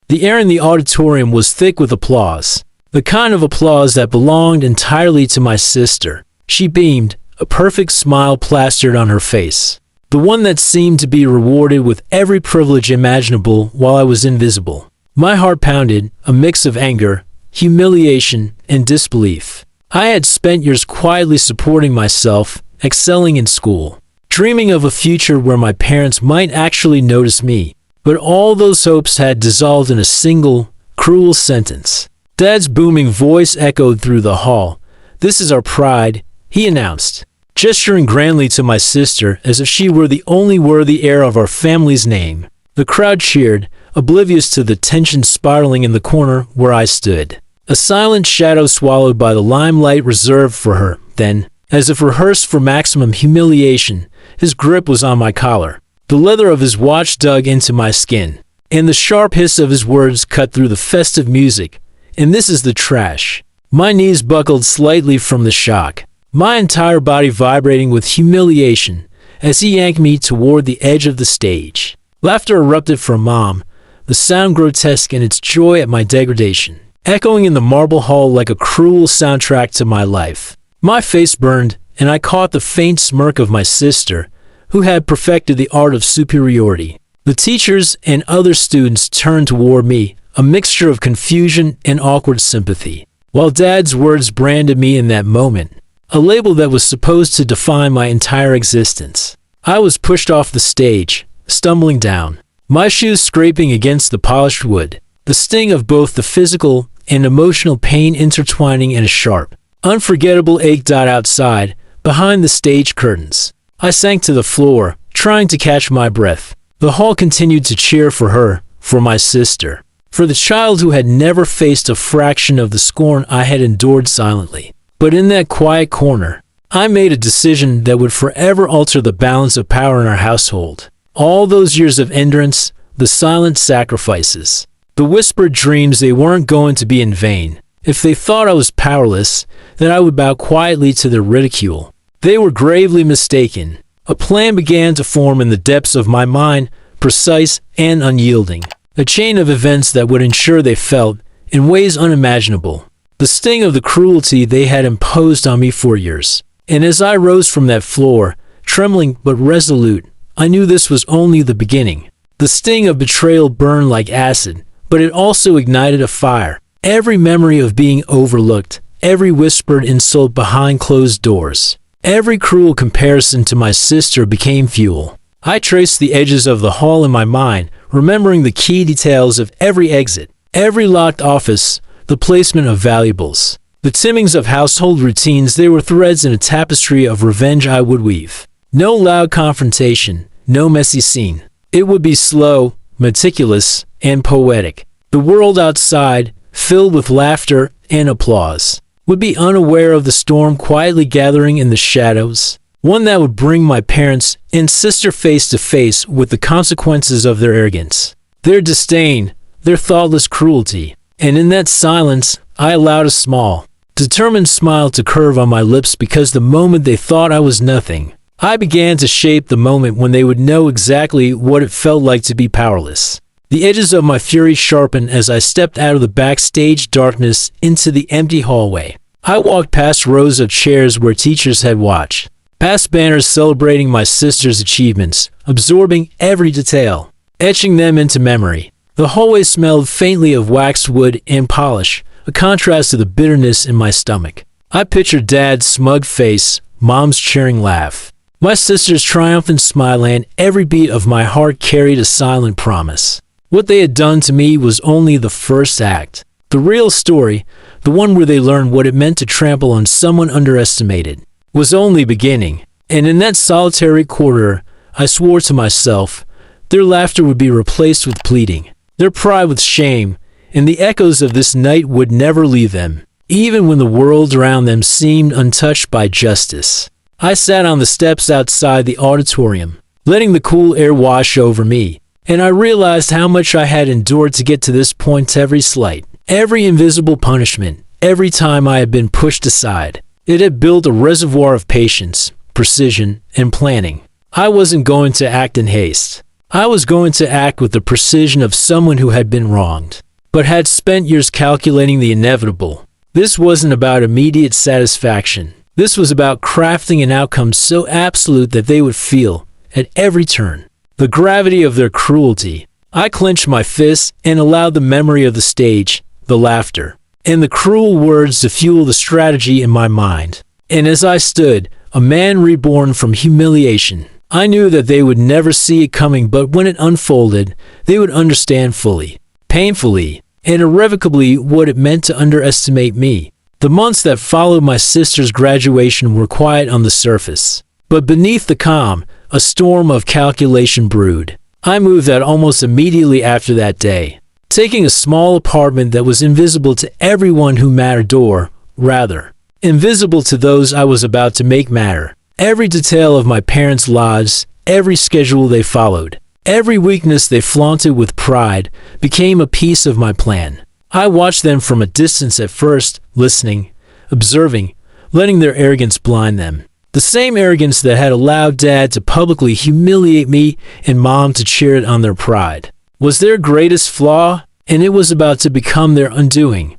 The air in the auditorium was thick with applause, the kind of applause that belonged entirely to my sister. She beamed, a perfect smile plastered on her face, the one that seemed to be rewarded with every privilege imaginable while I was invisible. My heart pounded, a mix of anger, humiliation, and disbelief. I had spent years quietly supporting myself, excelling in school, dreaming of a future where my parents might actually notice me. But all those hopes had dissolved in a single, cruel sentence. Dad's booming voice echoed through the hall. "This is our pride," he announced, gesturing grandly to my sister as if she were the only worthy heir of our family's name. The crowd cheered, oblivious to the tension spiraling in the corner where I stood. A silent shadow swallowed by the limelight reserved for her. Then, as if rehearsed for maximum humiliation, his grip was on my collar. The leather of his watch dug into my skin, and the sharp hiss of his words cut through the festive music. "And this is the trash." My knees buckled slightly from the shock, my entire body vibrating with humiliation as he yanked me toward the edge of the stage. Laughter erupted from Mom, the sound grotesque in its joy at my degradation, echoing in the marble hall like a cruel soundtrack to my life. My face burned, and I caught the faint smirk of my sister, who had perfected the art of superiority. The teachers and other students turned toward me, a mixture of confusion and awkward sympathy, while Dad's words branded me in that moment, a label that was supposed to define my entire existence. I was pushed off the stage, stumbling down, my shoes scraping against the polished wood, the sting of both the physical and emotional pain intertwining in a sharp, unforgettable ache. Outside, behind the stage curtains, I sank to the floor, trying to catch my breath. The hall continued to cheer for her, for my sister, for the child who had never faced a fraction of the scorn I had endured silently. But in that quiet corner, I made a decision that would forever alter the balance of power in our household. All those years of endurance, the silent sacrifices, the whispered dreams, they weren't going to be in vain. If they thought I was powerless, then I would bow quietly to their ridicule. They were gravely mistaken. A plan began to form in the depths of my mind, precise and unyielding. A chain of events that would ensure they felt, in ways unimaginable, the sting of the cruelty they had imposed on me for years. And as I rose from that floor, trembling but resolute, I knew this was only the beginning. The sting of betrayal burned like acid, but it also ignited a fire. Every memory of being overlooked, every whispered insult behind closed doors, every cruel comparison to my sister became fuel. I traced the edges of the hall in my mind, remembering the key details of every exit, every locked office, the placement of valuables, the timings of household routines. They were threads in a tapestry of revenge I would weave. No loud confrontation, no messy scene. It would be slow, meticulous, and poetic. The world outside, filled with laughter and applause, would be unaware of the storm quietly gathering in the shadows, one that would bring my parents and sister face to face with the consequences of their arrogance, their disdain, their thoughtless cruelty. And in that silence, I allowed a small, determined smile to curve on my lips, because the moment they thought I was nothing, I began to shape the moment when they would know exactly what it felt like to be powerless. The edges of my fury sharpened as I stepped out of the backstage darkness into the empty hallway. I walked past rows of chairs where teachers had watched, past banners celebrating my sister's achievements, absorbing every detail, etching them into memory. The hallway smelled faintly of waxed wood and polish, a contrast to the bitterness in my stomach. I pictured Dad's smug face, Mom's cheering laugh, my sister's triumphant smile, and every beat of my heart carried a silent promise. What they had done to me was only the first act. The real story, the one where they learned what it meant to trample on someone underestimated, was only beginning. And in that solitary corridor, I swore to myself, their laughter would be replaced with pleading, their pride with shame, and the echoes of this night would never leave them, even when the world around them seemed untouched by justice. I sat on the steps outside the auditorium, letting the cool air wash over me, and I realized how much I had endured to get to this point. Every slight, every invisible punishment, every time I had been pushed aside, it had built a reservoir of patience, precision, and planning. I wasn't going to act in haste. I was going to act with the precision of someone who had been wronged, but had spent years calculating the inevitable. This wasn't about immediate satisfaction. This was about crafting an outcome so absolute that they would feel, at every turn, the gravity of their cruelty. I clenched my fists and allowed the memory of the stage, the laughter, and the cruel words to fuel the strategy in my mind. And as I stood, a man reborn from humiliation, I knew that they would never see it coming, but when it unfolded, they would understand fully, painfully, and irrevocably what it meant to underestimate me. The months that followed my sister's graduation were quiet on the surface, but beneath the calm, a storm of calculation brewed. I moved out almost immediately after that day, taking a small apartment that was invisible to everyone who mattered, or, rather, invisible to those I was about to make matter. Every detail of my parents' lives, every schedule they followed, every weakness they flaunted with pride, became a piece of my plan. I watched them from a distance at first, listening, observing, letting their arrogance blind them. The same arrogance that had allowed Dad to publicly humiliate me and Mom to cheer it on their pride was their greatest flaw, and it was about to become their undoing.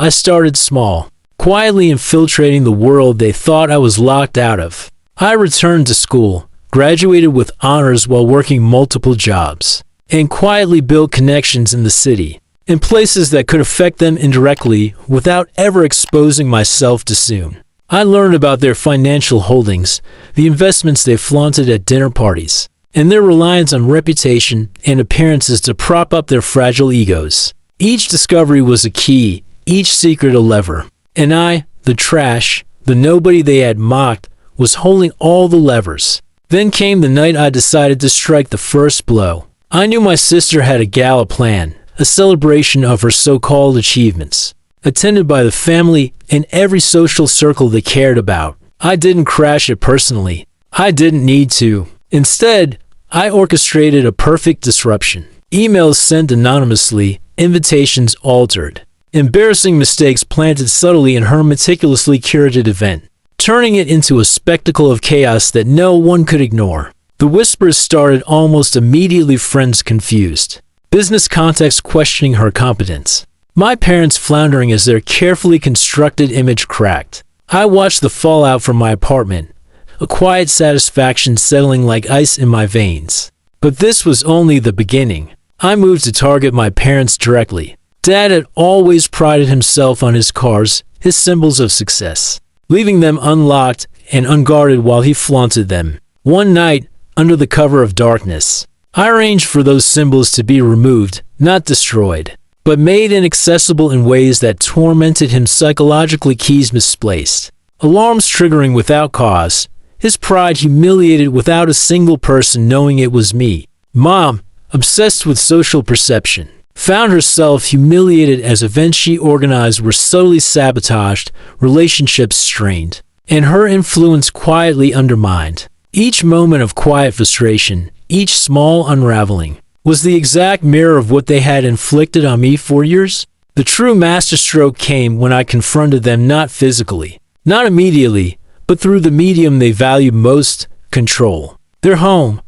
I started small, quietly infiltrating the world they thought I was locked out of. I returned to school, graduated with honors while working multiple jobs, and quietly built connections in the city, in places that could affect them indirectly without ever exposing myself too soon. I learned about their financial holdings, the investments they flaunted at dinner parties, and their reliance on reputation and appearances to prop up their fragile egos. Each discovery was a key, each secret a lever, and I, the trash, the nobody they had mocked, was holding all the levers. Then came the night I decided to strike the first blow. I knew my sister had a gala plan, a celebration of her so-called achievements, attended by the family and every social circle they cared about. I didn't crash it personally. I didn't need to. Instead, I orchestrated a perfect disruption. Emails sent anonymously, invitations altered, embarrassing mistakes planted subtly in her meticulously curated event, turning it into a spectacle of chaos that no one could ignore. The whispers started almost immediately, friends confused, business contacts questioning her competence, my parents floundering as their carefully constructed image cracked. I watched the fallout from my apartment, a quiet satisfaction settling like ice in my veins. But this was only the beginning. I moved to target my parents directly. Dad had always prided himself on his cars, his symbols of success, leaving them unlocked and unguarded while he flaunted them. One night, under the cover of darkness, I arranged for those symbols to be removed, not destroyed, but made inaccessible in ways that tormented him psychologically. Keys misplaced, alarms triggering without cause, his pride humiliated without a single person knowing it was me. Mom, obsessed with social perception, found herself humiliated as events she organized were subtly sabotaged, relationships strained, and her influence quietly undermined. Each moment of quiet frustration, each small unraveling, was the exact mirror of what they had inflicted on me for years. The true masterstroke came when I confronted them, not physically, not immediately, but through the medium they valued most, control. Their home,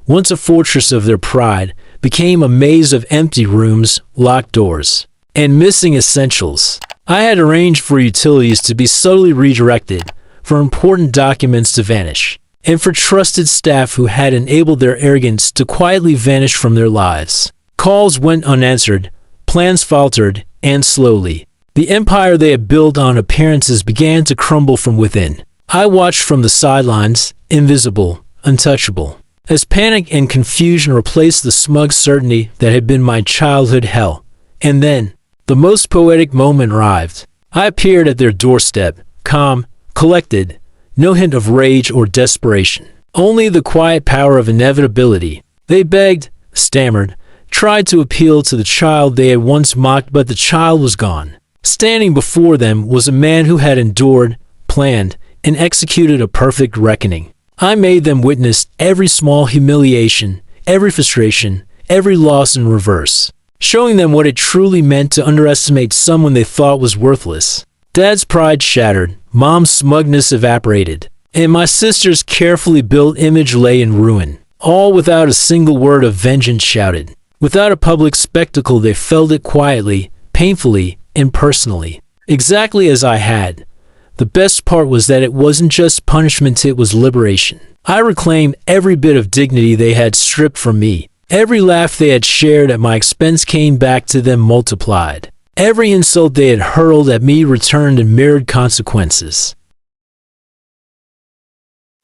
once a fortress of their pride, became a maze of empty rooms, locked doors, and missing essentials. I had arranged for utilities to be subtly redirected, for important documents to vanish, and for trusted staff who had enabled their arrogance to quietly vanish from their lives. Calls went unanswered, plans faltered, and slowly, the empire they had built on appearances began to crumble from within. I watched from the sidelines, invisible, untouchable, as panic and confusion replaced the smug certainty that had been my childhood hell. And then, the most poetic moment arrived. I appeared at their doorstep, calm, collected, no hint of rage or desperation, only the quiet power of inevitability. They begged, stammered, tried to appeal to the child they had once mocked, but the child was gone. Standing before them was a man who had endured, planned, and executed a perfect reckoning. I made them witness every small humiliation, every frustration, every loss in reverse, showing them what it truly meant to underestimate someone they thought was worthless. Dad's pride shattered, Mom's smugness evaporated, and my sister's carefully built image lay in ruin. all without a single word of vengeance shouted. Without a public spectacle, they felt it quietly, painfully, impersonally. Exactly as I had. The best part was that it wasn't just punishment, it was liberation. I reclaimed every bit of dignity they had stripped from me. Every laugh they had shared at my expense came back to them multiplied. Every insult they had hurled at me returned in mirrored consequences.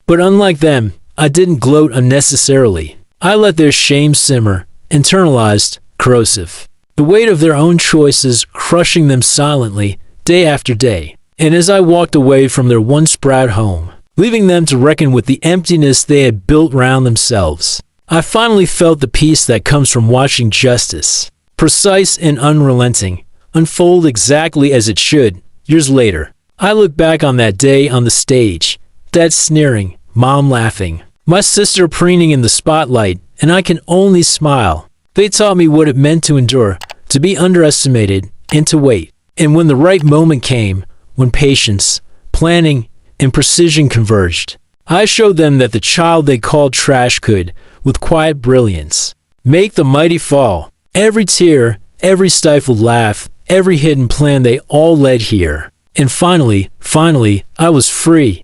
But unlike them, I didn't gloat unnecessarily. I let their shame simmer, internalized, corrosive. The weight of their own choices crushing them silently, day after day. And as I walked away from their once proud home, leaving them to reckon with the emptiness they had built round themselves, I finally felt the peace that comes from watching justice, precise and unrelenting, unfold exactly as it should. Years later, I look back on that day on the stage, Dad sneering, Mom laughing, my sister preening in the spotlight, and I can only smile. They taught me what it meant to endure, to be underestimated, and to wait. And when the right moment came, when patience, planning, and precision converged, I showed them that the child they called trash could, with quiet brilliance, make the mighty fall. Every tear, every stifled laugh, every hidden plan, they all led here. And finally, I was free.